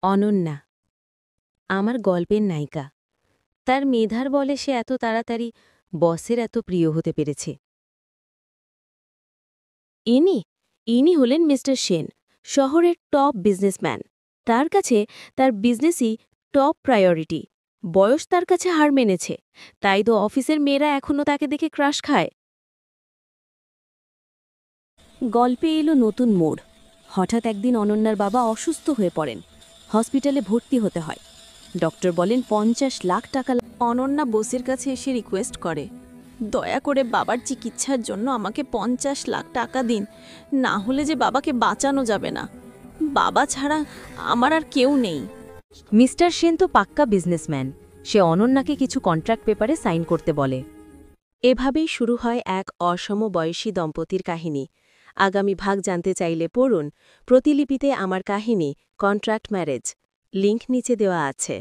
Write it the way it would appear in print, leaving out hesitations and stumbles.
অনন্যা আমার গল্পের নায়িকা। তার মেধার বলে সে এত তাড়াতাড়ি বসের এত প্রিয় হতে পেরেছে। ইনি হলেন মিস্টার সেন, শহরের টপ বিজনেসম্যান। তার কাছে তার বিজনেসই টপ প্রায়োরিটি। বয়স তার কাছে হার মেনেছে, তাই তো অফিসের মেয়েরা এখনও তাকে দেখে ক্রাশ খায়। গল্পে এলো নতুন মোড়। হঠাৎ একদিন অনন্যার বাবা অসুস্থ হয়ে পড়েন। হসপিটালে ভর্তি হতে হয়। ডক্টর বলেন 50 লাখ টাকা। অনন্যা বসের কাছে এসে রিকোয়েস্ট করে, দয়া করে বাবার চিকিৎসার জন্য আমাকে 50 লাখ টাকা দিন, না হলে যে বাবাকে বাঁচানো যাবে না। বাবা ছাড়া আমার আর কেউ নেই। মিস্টার সেন তো পাক্কা বিজনেসম্যান। সে অনন্যাকে কিছু কন্ট্রাক্ট পেপারে সাইন করতে বলে। এভাবেই শুরু হয় এক অসমবয়সী দম্পতির কাহিনী। আগামী ভাগ জানতে চাইলে পড়ুন প্রতিলিপিতে আমার কাহিনী, কন্ট্রাক্ট ম্যারেজ। লিংক নিচে দেওয়া আছে।